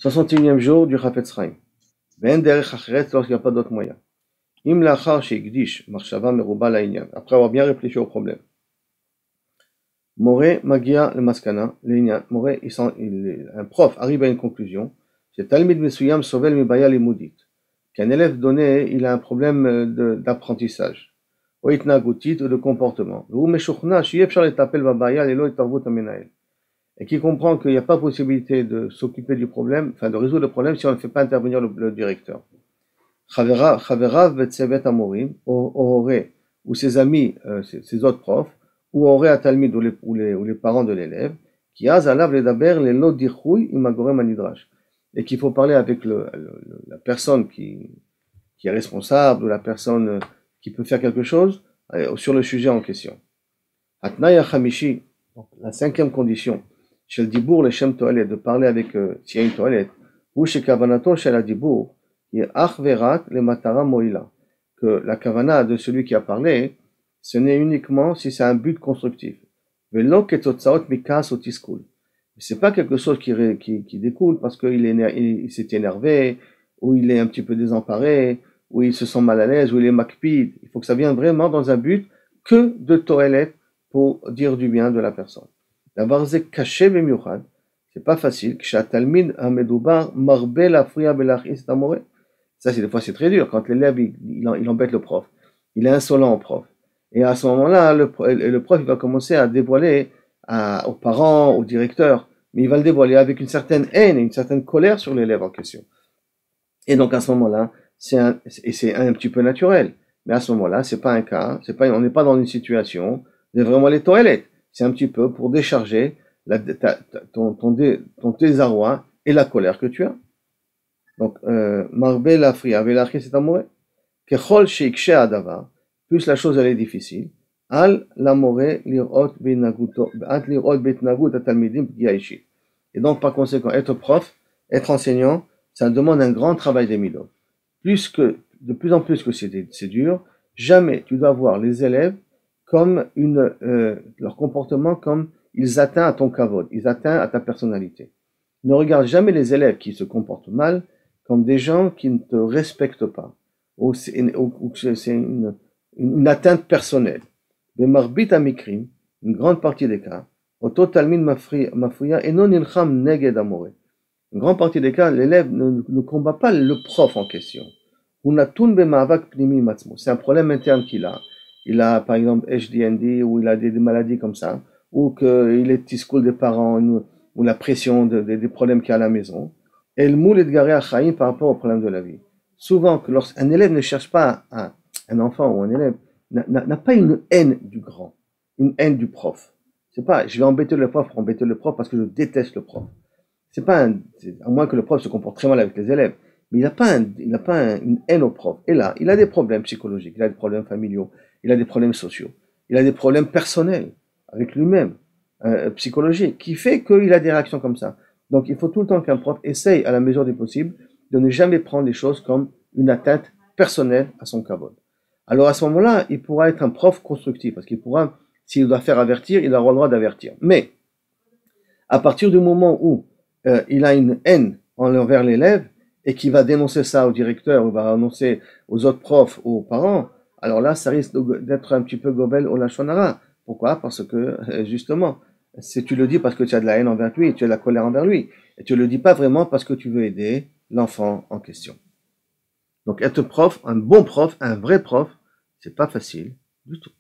61e jour du Chafetz Chaim. Ve'en derech acheret lorsqu'il n'y a pas d'autre moyen. Im lachar sheikdish marshava meruba la'inyan. Après avoir bien réfléchi au problème. Moré magia le maskana l'inyan. Moré, un prof arrive à une conclusion. C'est talmid mesuyam sovel mibaya limudit. Qu'un élève donné, il a un problème d'apprentissage. Ou itnagutit ou de comportement. Ou meshuchna sheyefshar letapel babaya lelo etarvut hamenael. Et qui comprend qu'il n'y a pas possibilité de s'occuper du problème, enfin de résoudre le problème si on ne fait pas intervenir le directeur. Chaverav betsevet amorim, ou ses amis, ses autres profs, ou aurait à talmid ou les parents de l'élève, qui az alav ledaber les lo dirchui imagorem anidrash. Et qu'il faut parler avec la personne qui est responsable, ou la personne qui peut faire quelque chose sur le sujet en question. Atnaya chamishi, la cinquième condition, chez le dibour, le shem toilet, de parler avec, s'il y a une toilette, ou chez kavanato, chez la dibour, il y a achverat le matara moïla, que la kavana de celui qui a parlé, ce n'est uniquement si c'est un but constructif. Velo ketotsaot mikas ou tiskul. C'est pas quelque chose qui découle parce qu'il s'est énervé, ou il est un petit peu désemparé, ou il se sent mal à l'aise, ou il est makpid. Il faut que ça vienne vraiment dans un but que de toilette pour dire du bien de la personne. D'abord, c'est caché bemiuchad. C'est pas facile. Kshatalmid hamedoubar marbe lafria belachis tamore. Ça, des fois, c'est très dur. Quand l'élève, il embête le prof. Il est insolent au prof. Et à ce moment-là, le prof, il va commencer à dévoiler aux parents, au directeur, mais il va le dévoiler avec une certaine haine et une certaine colère sur l'élève en question. Et donc, à ce moment-là, c'est un petit peu naturel. Mais à ce moment-là, c'est pas un cas, on n'est pas dans une situation de vraiment les toilettes. C'est un petit peu pour décharger ton désarroi et la colère que tu as. Donc, marbe lafria velachis c'est amoureux. Kechol sheikshe adava, plus la chose elle est difficile. Al l'amoré lirot betnagut atalmidim pgiaishit. Et donc, par conséquent, être prof, être enseignant, ça demande un grand travail des midot. De plus en plus que c'est dur, jamais tu dois voir les élèves comme leur comportement comme ils atteignent à ton kavod, ils atteignent à ta personnalité. Ne regarde jamais les élèves qui se comportent mal comme des gens qui ne te respectent pas, ou c'est une atteinte personnelle. De marbit amikrim, une grande partie des cas, au totalmin mafria et non ilcham neged amore. Une grande partie des cas, l'élève ne combat pas le prof en question. C'est un problème interne qu'il a. Il a, par exemple, HDND, ou il a des maladies comme ça, ou qu'il est tiskoul des parents, ou la pression des problèmes qu'il y a à la maison. Et le moule est garé à Chaim par rapport aux problèmes de la vie. Souvent, que lorsqu'un élève ne cherche pas un enfant ou un élève, n'a pas une haine du grand, une haine du prof. C'est pas, je vais embêter le prof pour embêter le prof parce que je déteste le prof. C'est pas à moins que le prof se comporte très mal avec les élèves. Mais il n'a pas une haine au prof. Et là, il a des problèmes psychologiques, il a des problèmes familiaux, il a des problèmes sociaux, il a des problèmes personnels avec lui-même, psychologiques, qui fait qu'il a des réactions comme ça. Donc il faut tout le temps qu'un prof essaye, à la mesure du possible, de ne jamais prendre les choses comme une atteinte personnelle à son kavod. Alors à ce moment-là, il pourra être un prof constructif, parce qu'il pourra, s'il doit faire avertir, il aura le droit d'avertir. Mais, à partir du moment où il a une haine envers l'élève, et qu'il va dénoncer ça au directeur, ou va annoncer aux autres profs, ou aux parents, alors là, ça risque d'être un petit peu gobel au lachonara. Pourquoi? Parce que, justement, si tu le dis parce que tu as de la haine envers lui, tu as de la colère envers lui, et tu le dis pas vraiment parce que tu veux aider l'enfant en question. Donc être prof, un bon prof, un vrai prof, c'est pas facile du tout.